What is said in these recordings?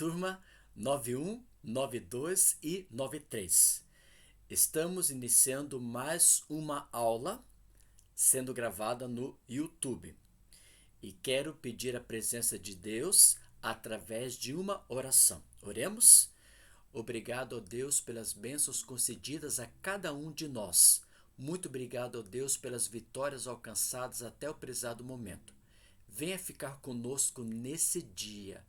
turma 91, 92 e 93. Estamos iniciando mais uma aula sendo gravada no YouTube. E quero pedir a presença de Deus através de uma oração. Oremos? Obrigado, ó Deus, pelas bênçãos concedidas a cada um de nós. Muito obrigado, ó Deus, pelas vitórias alcançadas até o prezado momento. Venha ficar conosco nesse dia,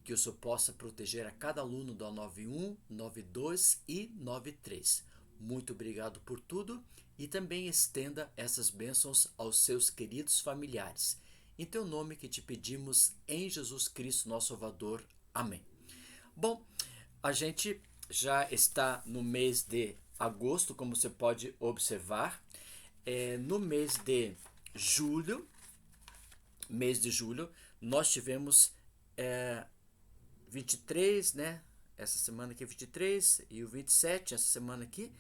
que o Senhor possa proteger a cada aluno da 91, 92 e 93. Muito obrigado por tudo e também estenda essas bênçãos aos seus queridos familiares. Em teu nome que te pedimos, em Jesus Cristo, nosso Salvador. Amém. Bom, a gente já está no mês de agosto, como você pode observar. No mês de julho, nós tivemos 23, né? Essa semana aqui 23 e o 27, essa semana aqui.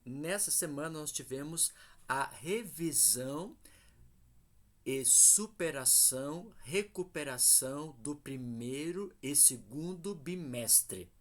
Nessa semana nós tivemos a revisão e recuperação do primeiro e segundo bimestre.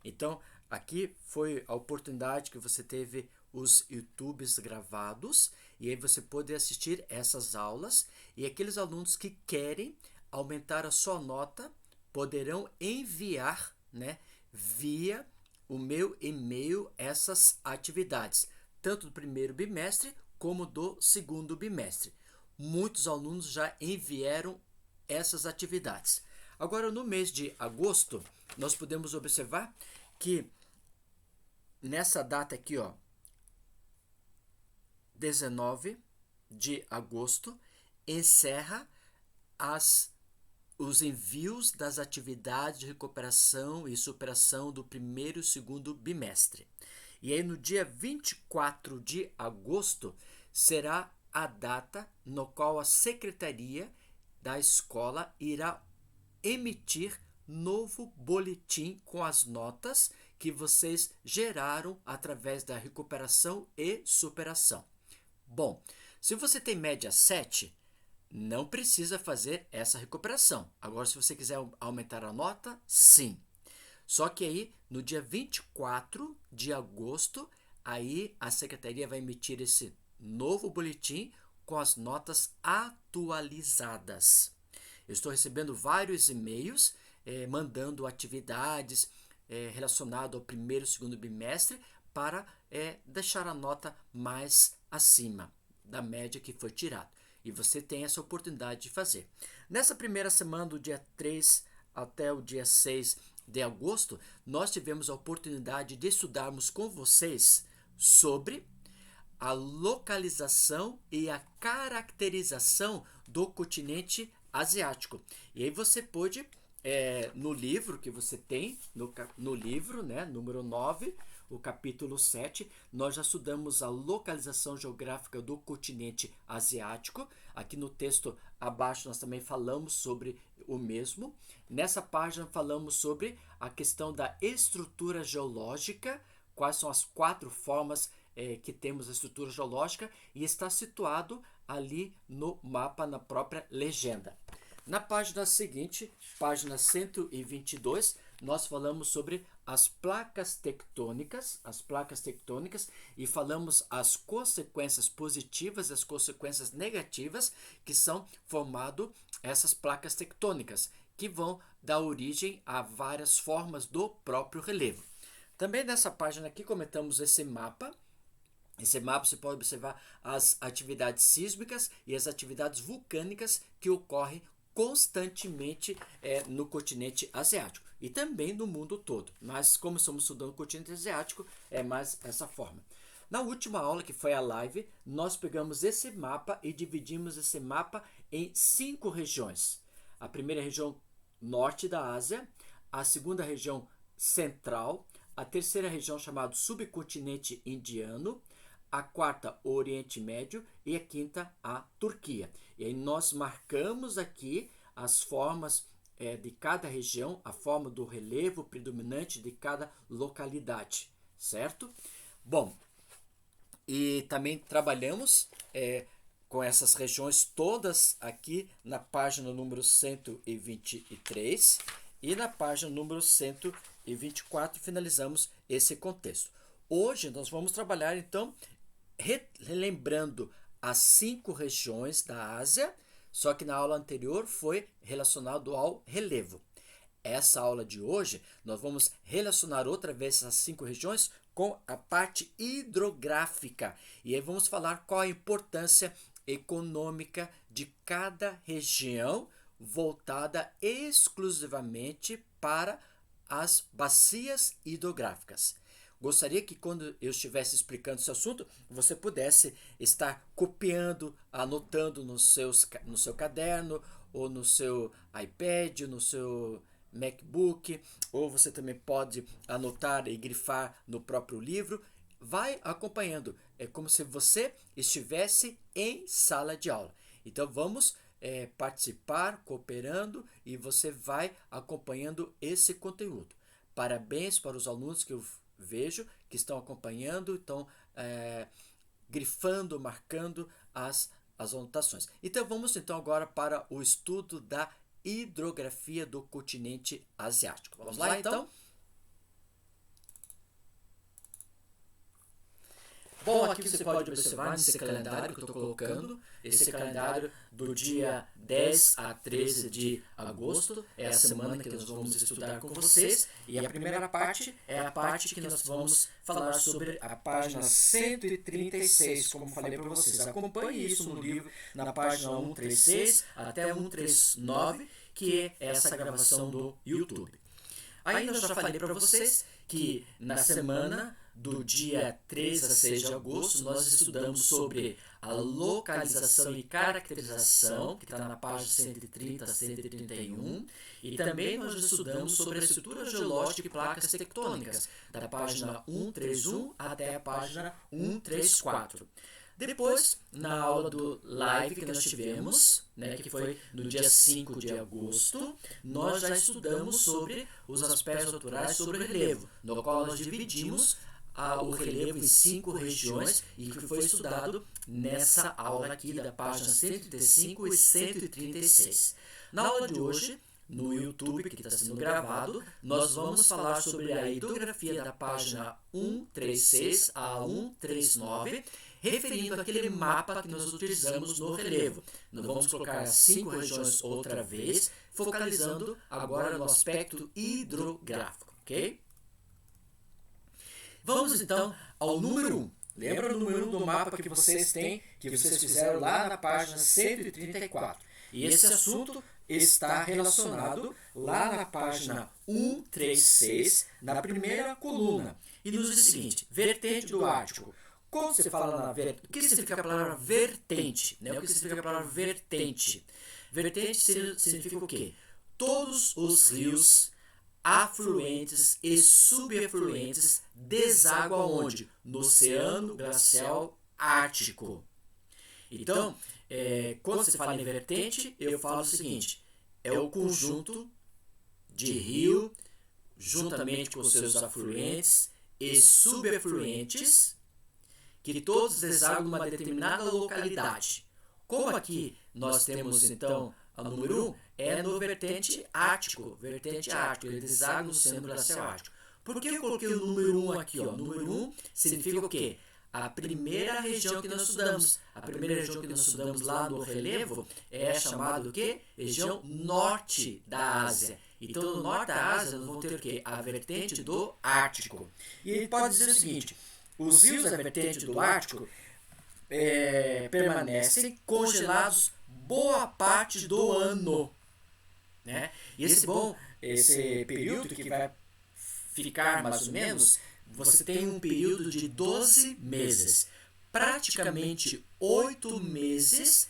Então, aqui foi a oportunidade que você teve os YouTubes gravados e aí você pode assistir essas aulas e aqueles alunos que querem aumentar a sua nota poderão enviar, né, via o meu e-mail essas atividades, tanto do primeiro bimestre como do segundo bimestre. Muitos alunos já enviaram essas atividades. Agora, no mês de agosto, nós podemos observar que nessa data aqui, 19 de agosto, encerra os envios das atividades de recuperação e superação do primeiro e segundo bimestre. E aí, no dia 24 de agosto, será a data no qual a secretaria da escola irá emitir novo boletim com as notas que vocês geraram através da recuperação e superação. Bom, se você tem média 7, não precisa fazer essa recuperação. Agora, se você quiser aumentar a nota, sim. Só que aí, no dia 24 de agosto, aí a secretaria vai emitir esse novo boletim com as notas atualizadas. Eu estou recebendo vários e-mails mandando atividades relacionadas ao primeiro e segundo bimestre para deixar a nota mais acima da média que foi tirada. E você tem essa oportunidade de fazer. Nessa primeira semana, do dia 3 até o dia 6 de agosto, nós tivemos a oportunidade de estudarmos com vocês sobre a localização e a caracterização do continente asiático. E aí você pôde, no livro que você tem, no livro, né, número 9, o capítulo 7, nós já estudamos a localização geográfica do continente asiático. Aqui no texto abaixo nós também falamos sobre o mesmo. Nessa página falamos sobre a questão da estrutura geológica, quais são as 4 formas que temos a estrutura geológica, e está situado ali no mapa, na própria legenda. Na página seguinte, página 122, nós falamos sobre as placas tectônicas e falamos as consequências positivas e as consequências negativas que são formado essas placas tectônicas, que vão dar origem a várias formas do próprio relevo. Também nessa página aqui comentamos esse mapa. Esse mapa você pode observar as atividades sísmicas e as atividades vulcânicas que ocorrem constantemente no continente asiático e também no mundo todo. Mas como estamos estudando o continente asiático, é mais essa forma. Na última aula, que foi a live, nós pegamos esse mapa e dividimos esse mapa em 5 regiões. A primeira região norte da Ásia, a segunda região central, a terceira região chamada subcontinente indiano, a quarta, o Oriente Médio, e a quinta, a Turquia. E aí nós marcamos aqui as formas de cada região, a forma do relevo predominante de cada localidade, certo? Bom, e também trabalhamos com essas regiões todas aqui na página número 123. E na página número 124 finalizamos esse contexto. Hoje nós vamos trabalhar então relembrando as 5 regiões da Ásia, só que na aula anterior foi relacionado ao relevo. Essa aula de hoje nós vamos relacionar outra vez essas 5 regiões com a parte hidrográfica. E aí vamos falar qual a importância econômica de cada região voltada exclusivamente para as bacias hidrográficas. Gostaria que quando eu estivesse explicando esse assunto, você pudesse estar copiando, anotando no seu caderno, ou no seu iPad, no seu MacBook, ou você também pode anotar e grifar no próprio livro. Vai acompanhando, é como se você estivesse em sala de aula. Então vamos participar, cooperando, e você vai acompanhando esse conteúdo. Parabéns para os alunos que eu vejo que estão acompanhando, estão grifando, marcando as anotações. Então vamos então agora para o estudo da hidrografia do continente asiático. Vamos lá então? Bom, aqui você pode observar nesse calendário que eu estou colocando, esse calendário do dia 10 a 13 de agosto, é a semana que nós vamos estudar com vocês, e a primeira parte é a parte que nós vamos falar sobre a página 136, como falei para vocês. Acompanhe isso no livro, na página 136 até 139, que é essa gravação do YouTube. Ainda eu já falei para vocês que na semana do dia 3 a 6 de agosto, nós estudamos sobre a localização e caracterização, que está na página 130 a 131, e também nós estudamos sobre a estrutura geológica e placas tectônicas, da página 131 até a página 134. Depois, na aula do live que nós tivemos, que foi no dia 5 de agosto, nós já estudamos sobre os aspectos naturais sobre o relevo, no qual nós dividimos o relevo em 5 regiões e que foi estudado nessa aula aqui da página 135 e 136. Na aula de hoje, no YouTube, que está sendo gravado, nós vamos falar sobre a hidrografia da página 136 a 139, referindo àquele mapa que nós utilizamos no relevo. Nós vamos colocar as 5 regiões outra vez, focalizando agora no aspecto hidrográfico, ok? Vamos então ao número 1. Lembra do número 1 do mapa que vocês têm, que vocês fizeram lá na página 134. E esse assunto está relacionado lá na página 136, na primeira coluna. E nos diz o seguinte: vertente do Ártico. Quando você fala na vertente, o que significa a palavra vertente? O que significa a palavra vertente? Vertente significa o quê? Todos os rios afluentes e subafluentes desaguam onde? No Oceano Glacial Ártico. Então, quando você fala em vertente, eu falo o seguinte: é o conjunto de rio, juntamente com seus afluentes e subafluentes, que todos desaguam em uma determinada localidade. Como aqui nós temos, então, o número 1, é no vertente ártico, ele deságua no Oceano Glacial Ártico. Por que eu coloquei o número 1 aqui? O número 1 significa o quê? A primeira região que nós estudamos. A primeira região que nós estudamos lá no relevo é chamada o quê? Região norte da Ásia. Então, no norte da Ásia, nós vamos ter o quê? A vertente do Ártico. E ele pode dizer o seguinte: os rios da vertente do Ártico permanecem congelados boa parte do ano. E esse período que vai ficar mais ou menos, você tem um período de 12 meses. Praticamente 8 meses,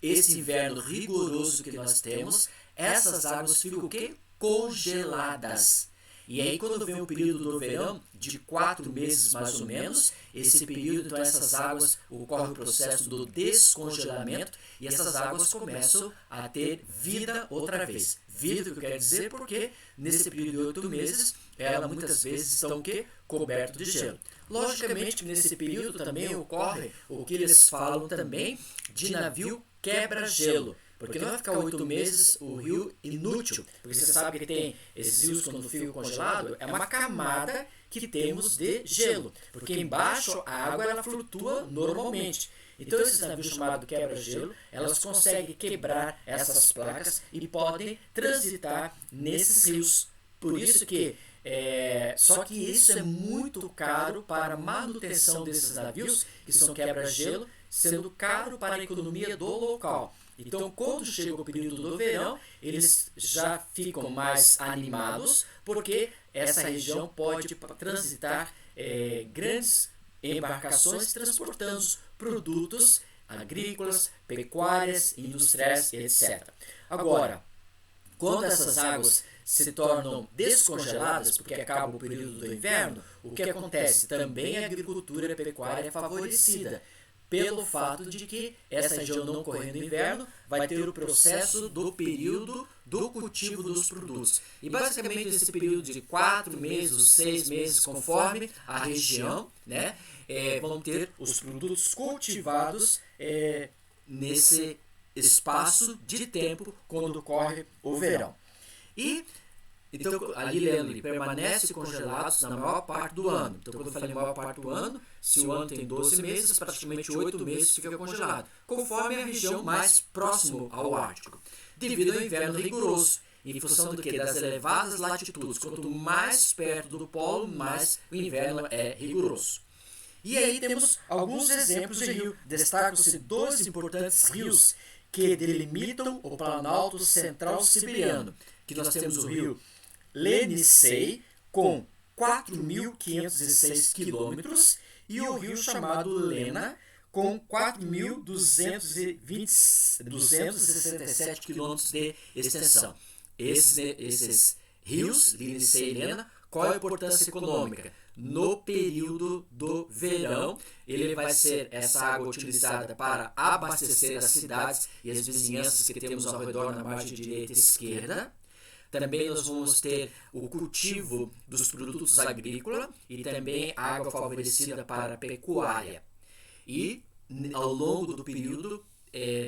esse inverno rigoroso que nós temos, essas águas ficam o quê? Congeladas. E aí, quando vem o período do verão, de 4 meses mais ou menos, esse período, então, essas águas ocorre o processo do descongelamento e essas águas começam a ter vida outra vez. Vida, que eu quero dizer, porque nesse período de 8 meses, elas muitas vezes estão o quê? Coberto de gelo. Logicamente que nesse período também ocorre o que eles falam também de navio quebra-gelo. Porque não vai ficar 8 meses o rio inútil. Porque você sabe que tem esses rios quando ficam congelados, é uma camada que temos de gelo. Porque embaixo a água ela flutua normalmente. Então esses navios chamados quebra-gelo, elas conseguem quebrar essas placas e podem transitar nesses rios. Por isso que só que isso é muito caro para a manutenção desses navios, que são quebra-gelo, sendo caro para a economia do local. Então, quando chega o período do verão, eles já ficam mais animados, porque essa região pode transitar grandes embarcações transportando produtos agrícolas, pecuárias, industriais, etc. Agora, quando essas águas se tornam descongeladas, porque acaba o período do inverno, o que acontece? Também a agricultura e a pecuária é favorecida, pelo fato de que essa região não correndo inverno vai ter o processo do período do cultivo dos produtos. E basicamente esse período de 4 meses, 6 meses, conforme a região, né, vão ter os produtos cultivados nesse espaço de tempo quando ocorre o verão. E então, ali lendo, ele permanece congelados na maior parte do ano. Então, quando eu falei maior parte do ano, se o ano tem 12 meses, praticamente 8 meses fica congelado, conforme a região mais próxima ao Ártico, devido ao inverno rigoroso, em função do que? Das elevadas latitudes. Quanto mais perto do polo, mais o inverno é rigoroso. E aí temos alguns exemplos de rio. Destacam-se 2 importantes rios que delimitam o Planalto Central Siberiano, que nós temos o rio Lenissei, com 4.516 quilômetros, e o rio chamado Lena, com 4.267 quilômetros de extensão. Esses rios, Lenissei e Lena, qual é a importância econômica? No período do verão, ele vai ser essa água utilizada para abastecer as cidades e as vizinhanças que temos ao redor na margem direita e esquerda. Também nós vamos ter o cultivo dos produtos agrícolas e também água favorecida para a pecuária. E ao longo do período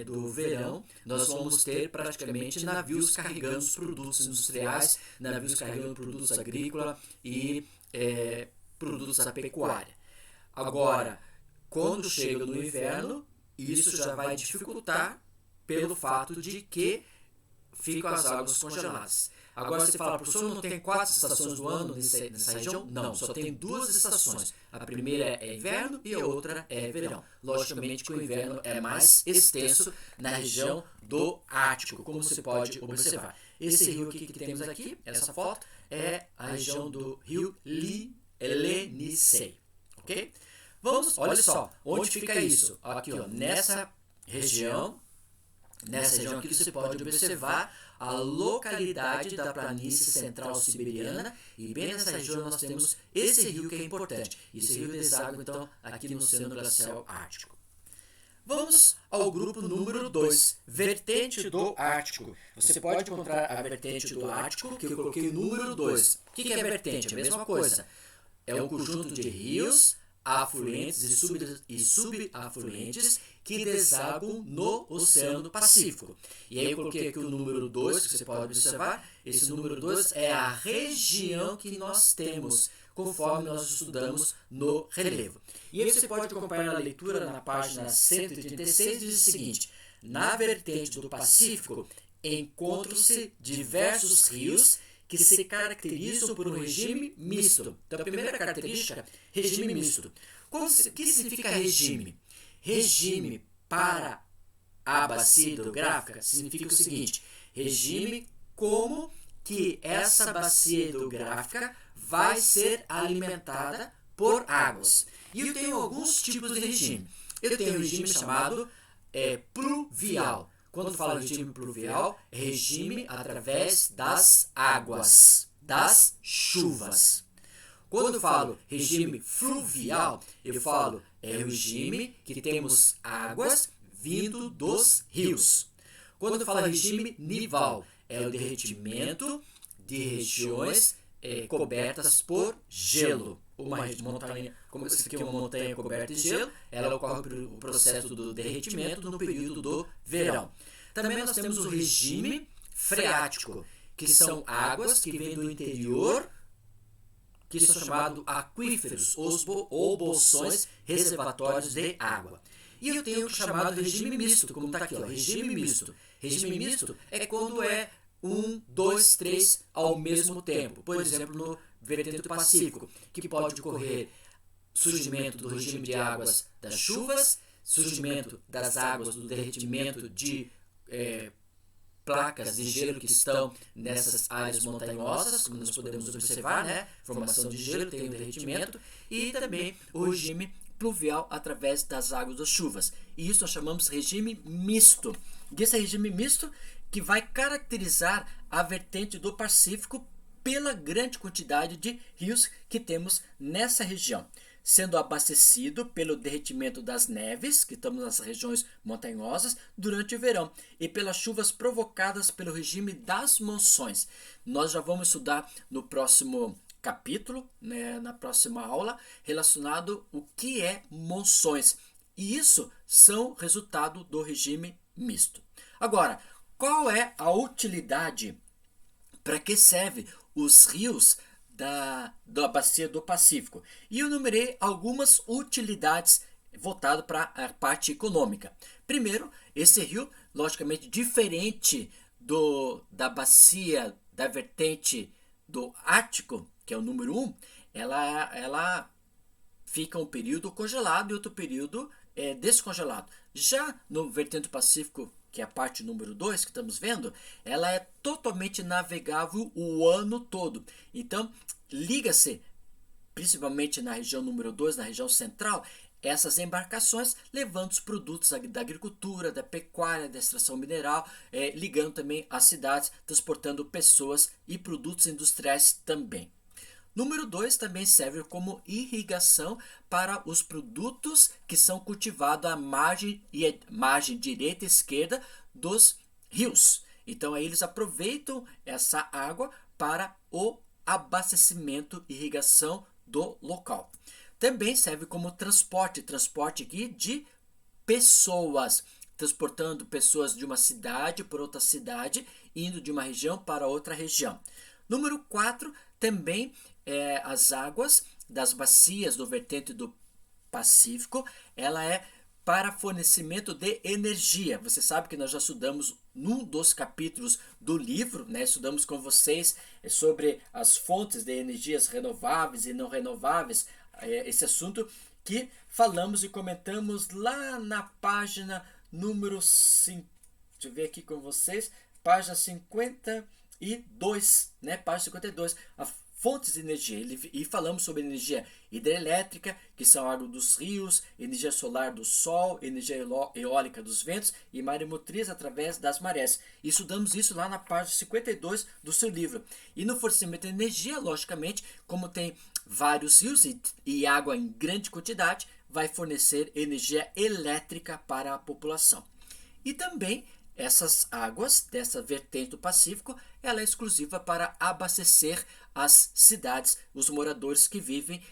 do verão, nós vamos ter praticamente navios carregando os produtos industriais, navios carregando produtos agrícolas e produtos da pecuária. Agora, quando chega no inverno, isso já vai dificultar pelo fato de que ficam as águas congeladas. Agora você fala, professor, não tem 4 estações do ano nessa região? Não, só tem 2 estações. A primeira é inverno e a outra é verão. Logicamente que o inverno é mais extenso na região do Ártico, como você pode observar. Esse rio aqui que temos aqui, essa foto, é a região do rio Lenissei. Ok? Vamos, olha só, onde fica isso? Aqui, ó, nessa região aqui você pode observar a localidade da planície central siberiana, e bem nessa região nós temos esse rio que é importante. Esse rio deságua então aqui no Oceano Glacial Ártico. Vamos ao grupo número 2, vertente do Ártico. Você pode encontrar a vertente do Ártico, que eu coloquei número 2. O que é vertente? A mesma coisa. É um conjunto de rios, afluentes e subafluentes que desaguam no Oceano Pacífico. E aí eu coloquei aqui o número 2, que você pode observar. Esse número 2 é a região que nós temos, conforme nós estudamos no relevo. E aí você pode acompanhar a leitura na página 136, diz o seguinte: na vertente do Pacífico encontram-se diversos rios que se caracterizam por um regime misto. Então, a primeira característica, regime misto. O que significa regime? Regime para a bacia hidrográfica significa o seguinte: regime como que essa bacia hidrográfica vai ser alimentada por águas. E eu tenho alguns tipos de regime. Eu tenho um regime chamado pluvial. Quando falo regime pluvial, é regime através das águas, das chuvas. Quando eu falo regime fluvial, eu falo o regime que temos águas vindo dos rios. Quando eu falo regime nival, é o derretimento de regiões cobertas por gelo. Uma montanha, como isso aqui é uma montanha coberta de gelo, ela ocorre o processo do derretimento no período do verão. Também nós temos o regime freático, que são águas que vêm do interior, que são chamados aquíferos, ou bolsões reservatórios de água. E eu tenho o chamado regime misto, como está aqui, ó, regime misto. Regime misto é quando é 1, 2, 3 ao mesmo tempo. Por exemplo, no vertente do Pacífico, que pode ocorrer surgimento do regime de águas das chuvas, surgimento das águas do derretimento de placas de gelo que estão nessas áreas montanhosas, como nós podemos observar, né? Formação de gelo, tem o derretimento, e também o regime pluvial através das águas das chuvas. E isso nós chamamos regime misto. E esse regime misto que vai caracterizar a vertente do Pacífico pela grande quantidade de rios que temos nessa região, sendo abastecido pelo derretimento das neves, que estamos nas regiões montanhosas, durante o verão, e pelas chuvas provocadas pelo regime das monções. Nós já vamos estudar no próximo capítulo, né, na próxima aula, relacionado o que é monções. E isso são resultado do regime misto. Agora, qual é a utilidade, para que serve os rios da bacia do Pacífico? E eu numerei algumas utilidades voltadas para a parte econômica. Primeiro, esse rio, logicamente diferente da bacia da vertente do Ártico, que é o número 1, ela fica um período congelado e outro período descongelado. Já no vertente do Pacífico, que é a parte número 2 que estamos vendo, ela é totalmente navegável o ano todo. Então, liga-se, principalmente na região número 2, na região central, essas embarcações levando os produtos da agricultura, da pecuária, da extração mineral, ligando também as cidades, transportando pessoas e produtos industriais também. Número 2 também serve como irrigação para os produtos que são cultivados à margem direita e esquerda dos rios. Então aí eles aproveitam essa água para o abastecimento e irrigação do local. Também serve como transporte aqui de pessoas, transportando pessoas de uma cidade para outra cidade, indo de uma região para outra região. Número 4, também as águas das bacias do vertente do Pacífico, ela é para fornecimento de energia. Você sabe que nós já estudamos num dos capítulos do livro, né? Estudamos com vocês sobre as fontes de energias renováveis e não renováveis, esse assunto que falamos e comentamos lá na página número 5. Deixa eu ver aqui com vocês, página 52, né? Página 52, fontes de energia, e falamos sobre energia hidrelétrica, que são a água dos rios, energia solar do sol, energia eólica dos ventos e maremotriz através das marés. E estudamos isso lá na página 52 do seu livro. E no fornecimento de energia, logicamente, como tem vários rios e água em grande quantidade, vai fornecer energia elétrica para a população. E também essas águas dessa vertente do Pacífico, ela é exclusiva para abastecer as cidades, os moradores que vivem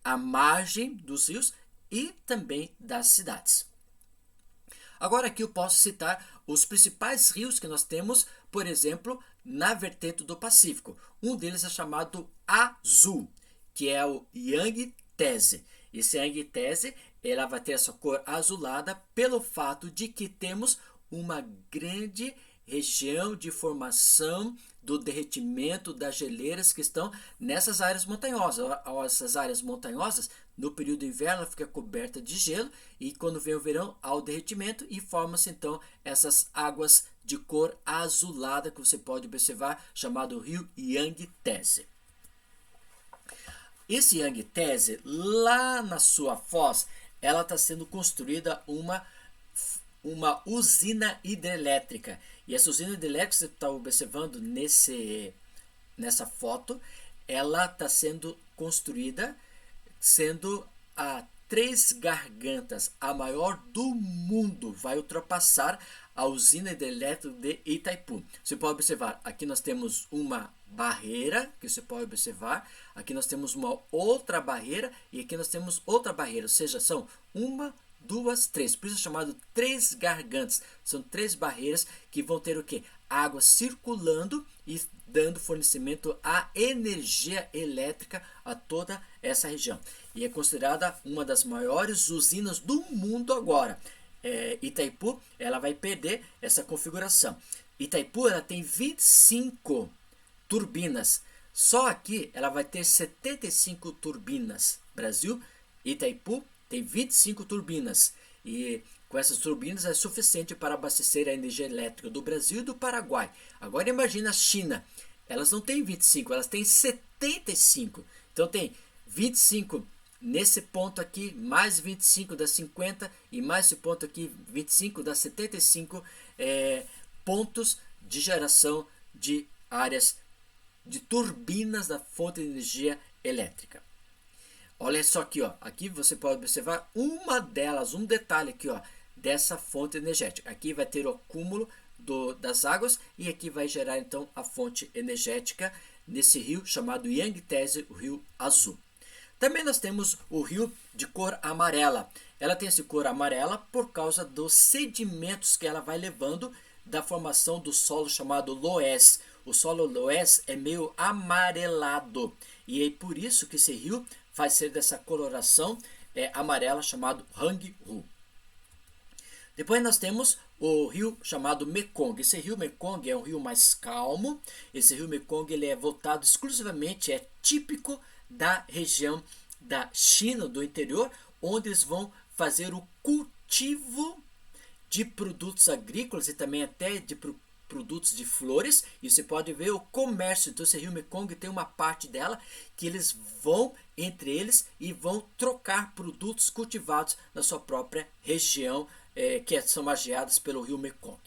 à margem dos rios e também das cidades. Agora aqui eu posso citar os principais rios que nós temos, por exemplo, na vertente do Pacífico. Um deles é chamado Azul, que é o Yangtze. Esse Yangtze, ela vai ter essa cor azulada pelo fato de que temos uma grande região de formação do derretimento das geleiras que estão nessas áreas montanhosas. Essas áreas montanhosas, no período do inverno, fica coberta de gelo e quando vem o verão, há o derretimento e formam-se então essas águas de cor azulada que você pode observar, chamado rio Yangtze. Esse Yangtze, lá na sua foz, ela está sendo construída uma usina hidrelétrica. E essa usina hidrelétrica que você está observando nessa foto, ela está sendo construída, sendo a 3 gargantas, a maior do mundo, vai ultrapassar a usina hidrelétrica de Itaipu. Você pode observar, aqui nós temos uma barreira, que você pode observar, aqui nós temos uma outra barreira e aqui nós temos outra barreira, ou seja, são 1, 2, 3. Por isso é chamado três gargantas. São três barreiras que vão ter o quê? Água circulando e dando fornecimento à energia elétrica a toda essa região. E é considerada uma das maiores usinas do mundo agora. Itaipu, ela vai perder essa configuração. Itaipu, ela tem 25 turbinas. Só aqui ela vai ter 75 turbinas. Brasil, Itaipu tem 25 turbinas. E com essas turbinas é suficiente para abastecer a energia elétrica do Brasil e do Paraguai. Agora imagina a China. Elas não têm 25, elas têm 75. Então tem 25 nesse ponto aqui, mais 25 das 50 e mais esse ponto aqui, 25 das 75 pontos de geração de áreas de turbinas da fonte de energia elétrica. Olha só aqui, ó. Aqui você pode observar uma delas, um detalhe aqui, ó, dessa fonte energética. Aqui vai ter o acúmulo das águas e aqui vai gerar então a fonte energética nesse rio chamado Yangtze, o Rio Azul. Também nós temos o rio de cor amarela. Ela tem essa cor amarela por causa dos sedimentos que ela vai levando da formação do solo chamado loess. O solo loess é meio amarelado e é por isso que esse rio vai ser dessa coloração amarela chamado Hanghu. Depois nós temos o rio chamado Mekong. Esse rio Mekong é um rio mais calmo. Esse rio Mekong ele é voltado exclusivamente, é típico da região da China, do interior, onde eles vão fazer o cultivo de produtos agrícolas e também até de produtos de flores. E você pode ver o comércio. Então esse rio Mekong tem uma parte dela que eles vão entre eles e vão trocar produtos cultivados na sua própria região, que são margeadas pelo rio Mekong.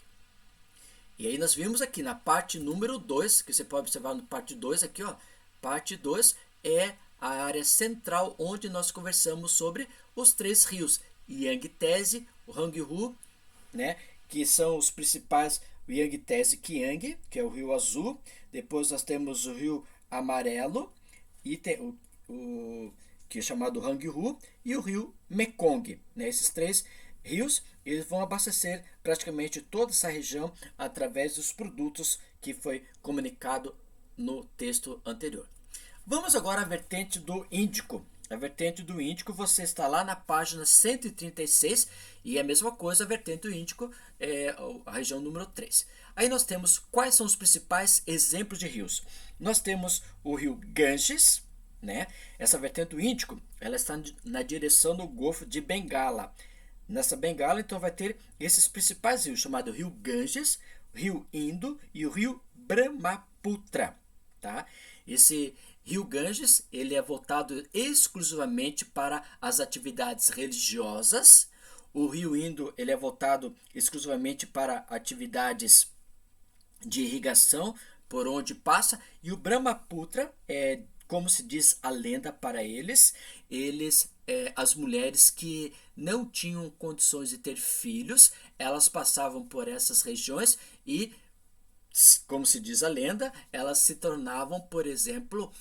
E aí nós vimos aqui na parte número 2, que você pode observar no parte 2 aqui, ó, parte 2 é a área central onde nós conversamos sobre os três rios, Yangtze, o Hanghu, né, que são os principais, o Yangtze Kiang, que é o rio azul. Depois nós temos o rio amarelo, e tem o que é chamado Hanghu, e o rio Mekong, né? Esses três rios eles vão abastecer praticamente toda essa região através dos produtos que foi comunicado no texto anterior. Vamos agora à vertente do Índico. A vertente do Índico, você está lá na página 136 e é a mesma coisa a vertente do Índico, a região número 3. Aí nós temos quais são os principais exemplos de rios. Nós temos o rio Ganges, né? Essa vertente do Índico, ela está na direção do Golfo de Bengala. Nessa Bengala, então, vai ter esses principais rios, chamado rio Ganges, rio Indo e o rio Brahmaputra, tá? Esse rio Ganges, ele é voltado exclusivamente para as atividades religiosas. O rio Indo, ele é voltado exclusivamente para atividades de irrigação, por onde passa. E o Brahmaputra, como se diz a lenda para eles, as mulheres que não tinham condições de ter filhos, elas passavam por essas regiões e, como se diz a lenda, elas se tornavam, por exemplo,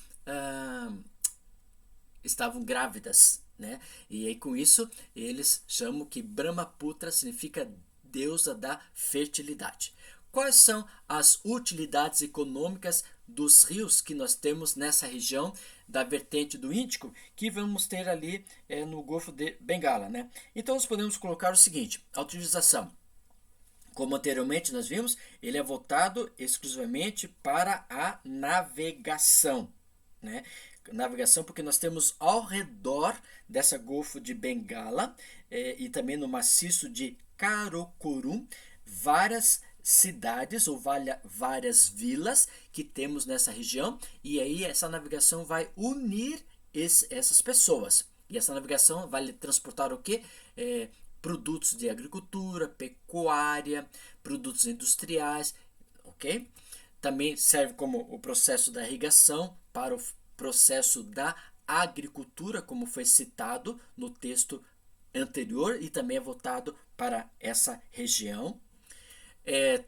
estavam grávidas, né? E aí com isso eles chamam que Brahmaputra significa deusa da fertilidade. Quais são as utilidades econômicas dos rios que nós temos nessa região da vertente do Índico, que vamos ter ali no Golfo de Bengala, né? Então nós podemos colocar o seguinte: a utilização, como anteriormente nós vimos, ele é voltado exclusivamente para a navegação, né? Navegação porque nós temos ao redor dessa Golfo de Bengala e também no maciço de Karakorum várias cidades ou várias vilas que temos nessa região, e aí essa navegação vai unir essas pessoas, e essa navegação vai transportar o que? Produtos de agricultura, pecuária, produtos industriais, ok? Também serve como o processo da irrigação para o processo da agricultura, como foi citado no texto anterior, e também é voltado para essa região.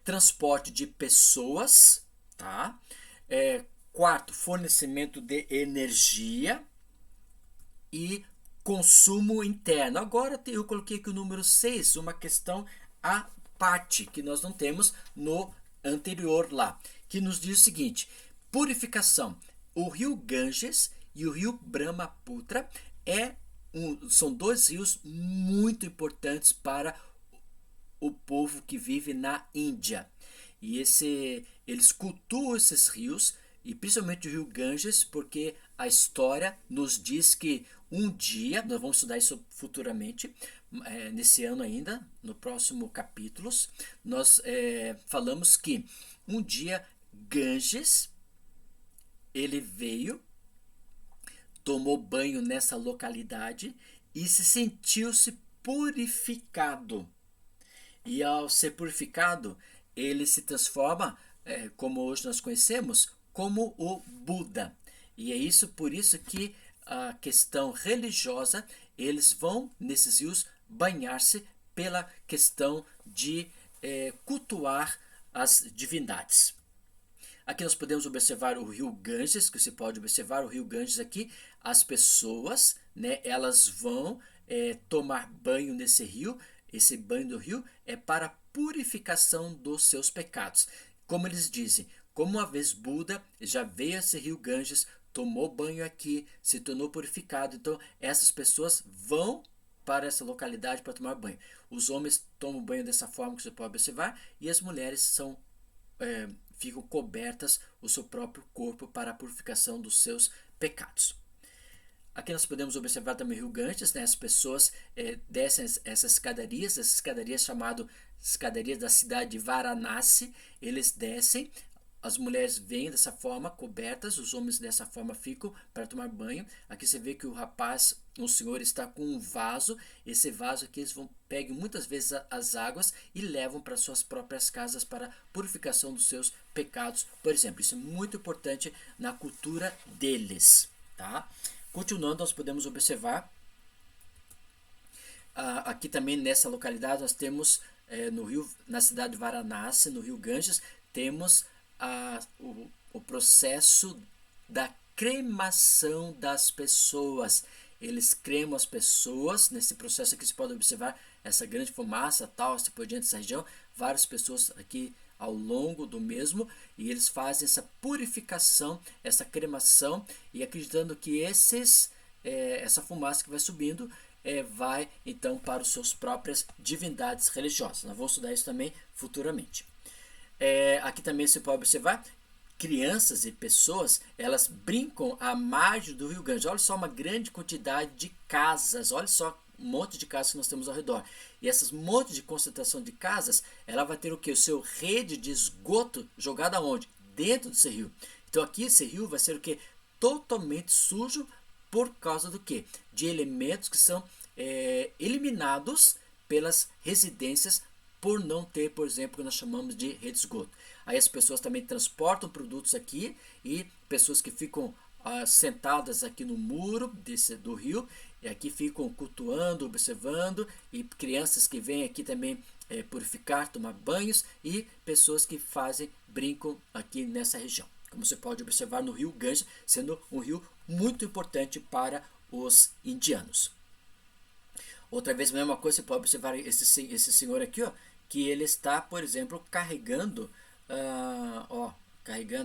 Transporte de pessoas, tá? Quarto, fornecimento de energia e consumo interno. Agora eu coloquei aqui o número 6, uma questão à parte, que nós não temos no anterior lá, que nos diz o seguinte: purificação. O rio Ganges e o rio Brahmaputra são dois rios muito importantes para o povo que vive na Índia. E eles cultuam esses rios, e principalmente o rio Ganges, porque a história nos diz que um dia, nós vamos estudar isso futuramente, nesse ano ainda, no próximo capítulos, nós falamos que um dia Ganges, ele veio, tomou banho nessa localidade e se sentiu-se purificado. E ao ser purificado, ele se transforma, como hoje nós conhecemos, como o Buda. E é isso, por isso que a questão religiosa, eles vão nesses rios banhar-se pela questão de cultuar as divindades. Aqui nós podemos observar o rio Ganges, que você pode observar o rio Ganges aqui. As pessoas, né, elas vão tomar banho nesse rio. Esse banho do rio é para a purificação dos seus pecados. Como eles dizem, como uma vez Buda já veio a esse rio Ganges, tomou banho aqui, se tornou purificado. Então essas pessoas vão para essa localidade para tomar banho. Os homens tomam banho dessa forma que você pode observar, e as mulheres ficam cobertas o seu próprio corpo para a purificação dos seus pecados. Aqui nós podemos observar também o rio Ganges, né? As pessoas descem essas escadarias chamadas escadarias da cidade de Varanasi. Eles descem, as mulheres vêm dessa forma, cobertas, os homens dessa forma ficam para tomar banho. Aqui você vê que o senhor está com um vaso. Esse vaso aqui eles pegam muitas vezes as águas e levam para suas próprias casas para purificação dos seus pecados, por exemplo. Isso é muito importante na cultura deles, tá? Continuando, nós podemos observar aqui também nessa localidade nós temos na cidade de Varanasi, no rio Ganges, temos o processo da cremação das pessoas. Eles cremam as pessoas. Nesse processo aqui você pode observar essa grande fumaça, tal, assim por diante dessa região, várias pessoas aqui ao longo do mesmo, e eles fazem essa purificação, essa cremação, e acreditando que essa fumaça que vai subindo vai então para as suas próprias divindades religiosas. Nós vamos estudar isso também futuramente. Aqui também você pode observar crianças e pessoas, elas brincam à margem do rio Ganges. Olha só uma grande quantidade de casas, olha só um monte de casas que nós temos ao redor. E essas monte de concentração de casas, ela vai ter o que? O seu rede de esgoto jogado aonde? Dentro desse rio. Então aqui esse rio vai ser o que? Totalmente sujo por causa do que? De elementos que são eliminados pelas residências por não ter, por exemplo, o que nós chamamos de rede de esgoto. Aí as pessoas também transportam produtos aqui, e pessoas que ficam sentadas aqui no muro do rio, e aqui ficam cultuando, observando, e crianças que vêm aqui também purificar, tomar banhos, e pessoas que brincam aqui nessa região. Como você pode observar no rio Ganges, sendo um rio muito importante para os indianos. Outra vez, a mesma coisa, você pode observar esse senhor aqui, ó, que ele está, por exemplo, carregando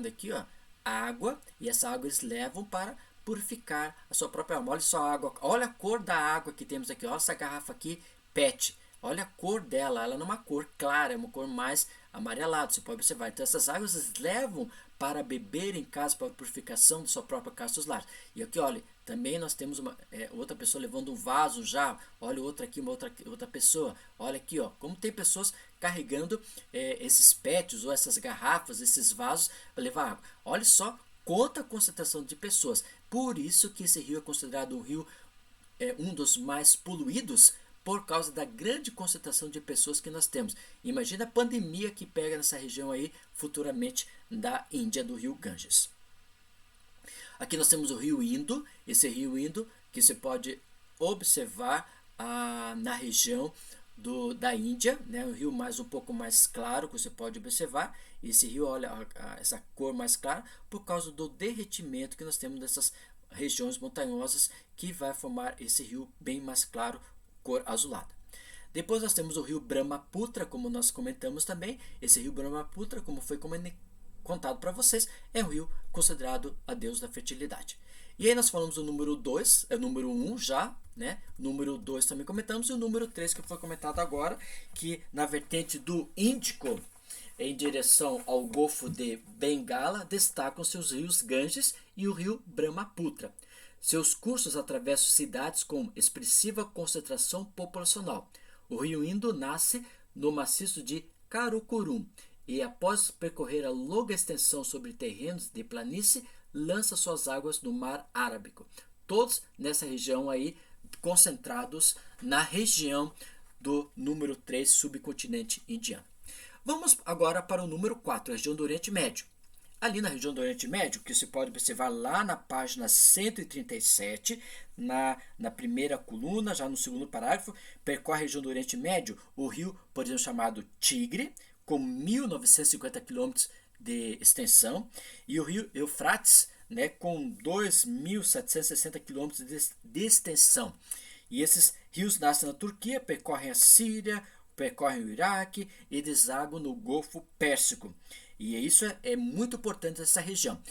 aqui, ó, água, e essa água eles levam para purificar a sua própria alma. Olha só a água, olha a cor da água que temos aqui, olha essa garrafa aqui, PET, olha a cor dela, ela não é uma cor clara, é uma cor mais amarelada, você pode observar. Então essas águas eles levam para beber em casa, para a purificação da sua própria casa dos lares. E aqui, olha, também nós temos outra pessoa levando um vaso já, olha outra aqui, outra pessoa, olha aqui, ó, como tem pessoas carregando esses PETs ou essas garrafas, esses vasos para levar água. Olha só quanta concentração de pessoas. Por isso que esse rio é considerado um rio, um dos mais poluídos, por causa da grande concentração de pessoas que nós temos. Imagina a pandemia que pega nessa região aí futuramente da Índia, do rio Ganges. Aqui nós temos o rio Indo, esse rio Indo que você pode observar na região da Índia, né? Um rio um pouco mais claro que você pode observar. Esse rio, olha essa cor mais clara, por causa do derretimento que nós temos dessas regiões montanhosas que vai formar esse rio bem mais claro, cor azulada. Depois nós temos o rio Brahmaputra, como nós comentamos também. Esse rio Brahmaputra, como foi contado para vocês, é um rio considerado a deus da fertilidade. E aí nós falamos o número 2, é o número 1 já, né? O número 2 também comentamos, e o número 3 que foi comentado agora, que na vertente do Índico, em direção ao Golfo de Bengala, destacam-se os rios Ganges e o rio Brahmaputra. Seus cursos atravessam cidades com expressiva concentração populacional. O rio Indo nasce no maciço de Karakoram e, após percorrer a longa extensão sobre terrenos de planície, lança suas águas no Mar Ártico. Todos nessa região aí, concentrados na região do número 3, subcontinente indiano. Vamos agora para o número 4, a região do Oriente Médio. Ali na região do Oriente Médio, que você pode observar lá na página 137, na primeira coluna, já no segundo parágrafo, percorre a região do Oriente Médio o rio, por exemplo, chamado Tigre, com 1.950 quilômetros de extensão, e o rio Eufrates, né, com 2.760 quilômetros de extensão. E esses rios nascem na Turquia, percorrem a Síria, percorrem o Iraque e desaguam no Golfo Pérsico. E isso é muito importante nessa região,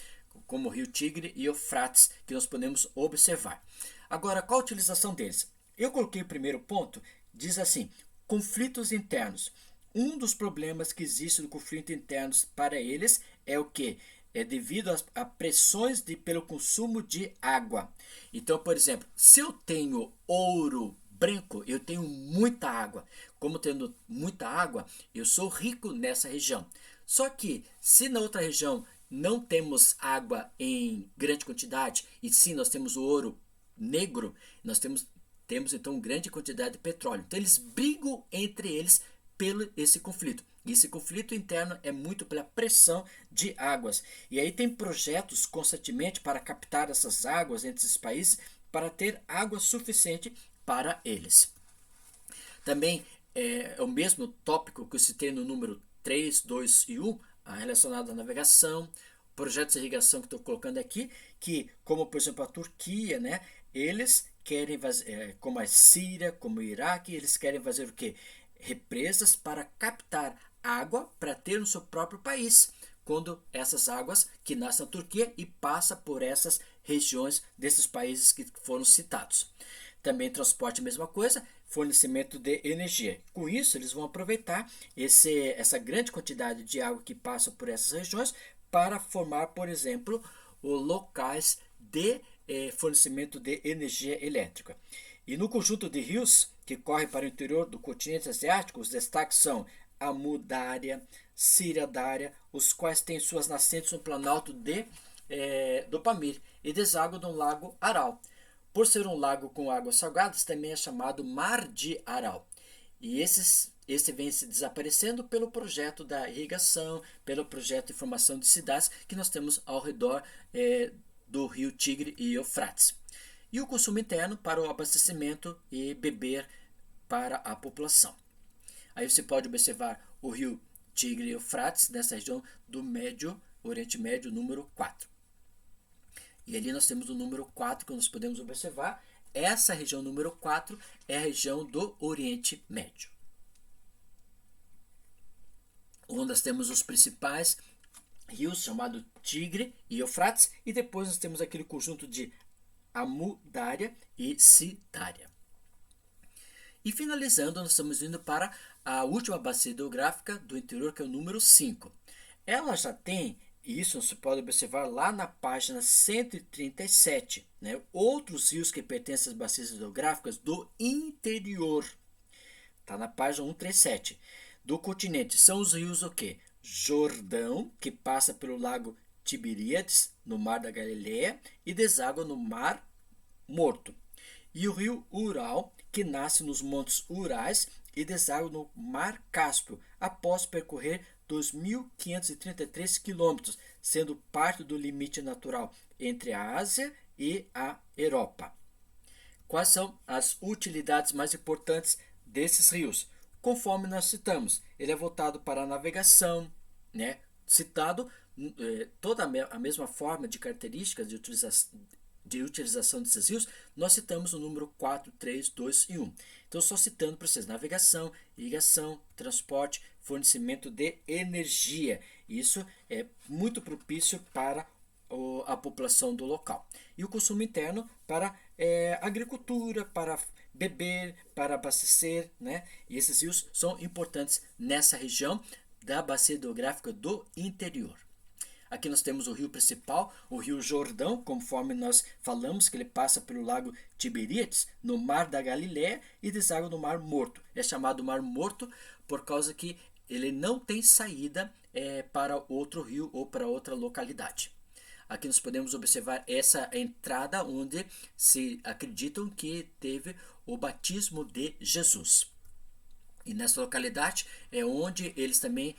como o rio Tigre e Eufrates, que nós podemos observar. Agora, qual a utilização deles? Eu coloquei o primeiro ponto, diz assim, conflitos internos. Um dos problemas que existe no conflito internos para eles é o quê? É devido a pressões pelo consumo de água. Então, por exemplo, se eu tenho ouro branco, eu tenho muita água. Como tendo muita água, eu sou rico nessa região. Só que, se na outra região não temos água em grande quantidade, e sim nós temos o ouro negro, nós temos então grande quantidade de petróleo. Então, eles brigam entre eles pelo esse conflito. E esse conflito interno é muito pela pressão de águas. E aí tem projetos constantemente para captar essas águas entre esses países para ter água suficiente para eles. Também é o mesmo tópico que eu citei no número 3, 2 e 1, relacionado à navegação, projetos de irrigação que estou colocando aqui, que, como por exemplo a Turquia, né, eles querem, como a Síria, como o Iraque, eles querem fazer o quê? Represas para captar água para ter no seu próprio país, quando essas águas que nascem na Turquia e passam por essas regiões desses países que foram citados. Também transporte, a mesma coisa, fornecimento de energia. Com isso, eles vão aproveitar essa grande quantidade de água que passa por essas regiões para formar, por exemplo, locais de fornecimento de energia elétrica. E no conjunto de rios que correm para o interior do continente asiático, os destaques são a Mudária, Síria-Dária, os quais têm suas nascentes no planalto do Pamir e desaguam no lago Aral. Por ser um lago com águas salgadas, também é chamado Mar de Aral. E esse vem se desaparecendo pelo projeto da irrigação, pelo projeto de formação de cidades que nós temos ao redor do rio Tigre e Eufrates. E o consumo interno para o abastecimento e beber para a população. Aí você pode observar o rio Tigre e Eufrates nessa região do Oriente Médio, número 4. E ali nós temos o número 4 que nós podemos observar. Essa região número 4 é a região do Oriente Médio, onde nós temos os principais rios chamados Tigre e Eufrates, e depois nós temos aquele conjunto de Amudária e Cidária. E finalizando, nós estamos indo para a última bacia hidrográfica do interior, que é o número 5. Ela já tem, e isso você pode observar lá na página 137, né, outros rios que pertencem às bacias hidrográficas do interior. Está na página 137. Do continente são os rios o quê? Jordão, que passa pelo lago Tiberíades, no Mar da Galileia, e deságua no Mar Morto. E o rio Ural, que nasce nos montes Urais e deságua no Mar Cáspio, após percorrer 2.533 quilômetros, sendo parte do limite natural entre a Ásia e a Europa. Quais são as utilidades mais importantes desses rios? Conforme nós citamos, ele é voltado para a navegação, né? Citado toda a mesma forma de características de utilização de utilização desses rios, nós citamos o número 4, 3, 2 e 1. Então, só citando para vocês: navegação, irrigação, transporte, fornecimento de energia. Isso é muito propício para a população do local. E o consumo interno para agricultura, para beber, para abastecer, né? E esses rios são importantes nessa região da bacia hidrográfica do interior. Aqui nós temos o rio principal, o rio Jordão, conforme nós falamos, que ele passa pelo lago Tiberíades, no mar da Galileia, e deságua no Mar Morto. É chamado Mar Morto por causa que ele não tem saída para outro rio ou para outra localidade. Aqui nós podemos observar essa entrada onde se acreditam que teve o batismo de Jesus. E nessa localidade é onde eles também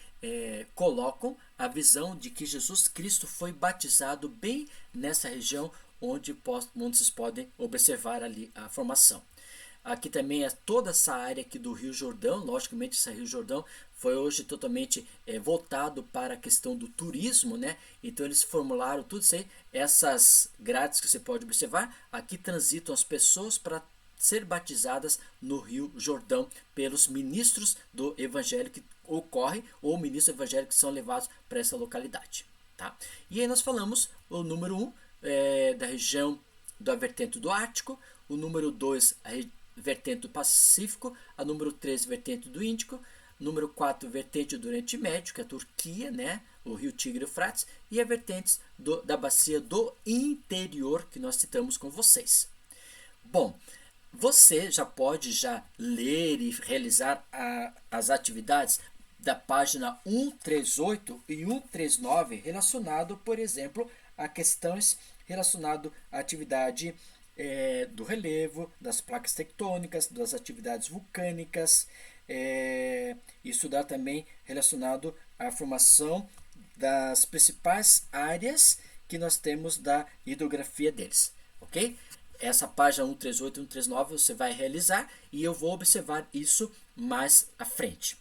colocam a visão de que Jesus Cristo foi batizado bem nessa região onde vocês podem observar ali a formação. Aqui também é toda essa área aqui do Rio Jordão. Logicamente, esse Rio Jordão foi hoje totalmente voltado para a questão do turismo, né? Então eles formularam tudo isso aí. Essas grades que você pode observar, aqui transitam as pessoas para ser batizadas no Rio Jordão pelos ministros do evangelho que ocorrem, ou ministros evangélicos que são levados para essa localidade. Tá? E aí nós falamos o número 1 da região da vertente do Ártico, o número 2 a vertente do Pacífico, a número 3 vertente do Índico, número 4 vertente do Oriente Médio, que é a Turquia, né? O rio Tigre e Eufrates, e as vertentes da bacia do interior que nós citamos com vocês. Bom, você já pode ler e realizar as atividades da página 138 e 139 relacionado, por exemplo, a questões relacionadas à atividade do relevo, das placas tectônicas, das atividades vulcânicas, estudar também relacionado à formação das principais áreas que nós temos da hidrografia deles, ok? Essa página 138 e 139 você vai realizar e eu vou observar isso mais à frente.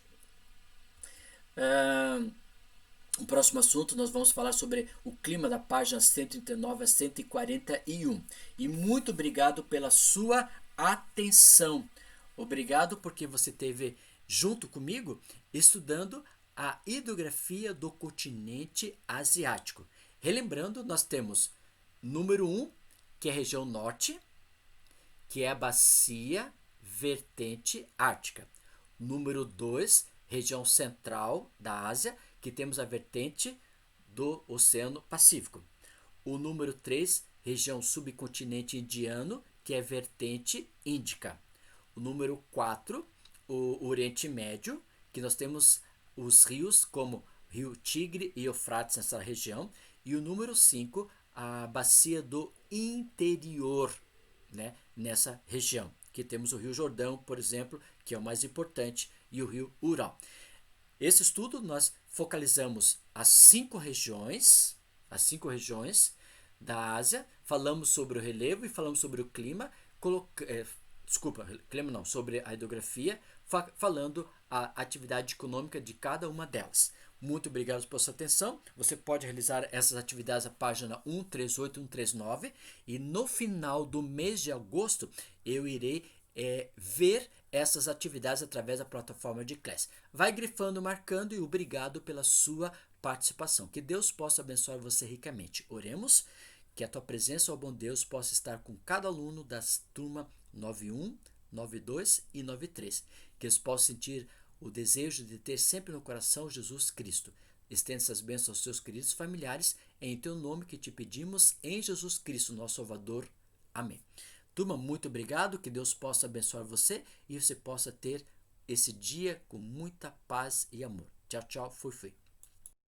O próximo assunto nós vamos falar sobre o clima da página 139 a 141. E muito obrigado pela sua atenção. Obrigado porque você esteve junto comigo estudando a hidrografia do continente asiático. Relembrando, nós temos número 1, que é a região norte, que é a bacia vertente ártica. Número 2, região central da Ásia, que temos a vertente do Oceano Pacífico. O número 3, região subcontinente indiano, que é vertente índica. O número 4, o Oriente Médio, que nós temos os rios como Rio Tigre e Eufrates nessa região. E o número 5, a bacia do interior, né, nessa região, que temos o Rio Jordão, por exemplo, que é o mais importante, e o Rio Ural. Esse estudo nós focalizamos as 5 regiões da Ásia, falamos sobre o relevo e falamos sobre o clima, sobre a hidrografia, falando a atividade econômica de cada uma delas. Muito obrigado pela sua atenção. Você pode realizar essas atividades na página 138 e 139 e no final do mês de agosto eu irei ver essas atividades através da plataforma de Class. Vai grifando, marcando e obrigado pela sua participação. Que Deus possa abençoar você ricamente. Oremos, que a tua presença, ó bom Deus, possa estar com cada aluno das turma 91, 92 e 93. Que eles possam sentir o desejo de ter sempre no coração Jesus Cristo. Estenda essas bênçãos aos seus queridos familiares, em teu nome que te pedimos, em Jesus Cristo, nosso Salvador. Amém. Turma, muito obrigado, que Deus possa abençoar você e você possa ter esse dia com muita paz e amor. Tchau, tchau, fui.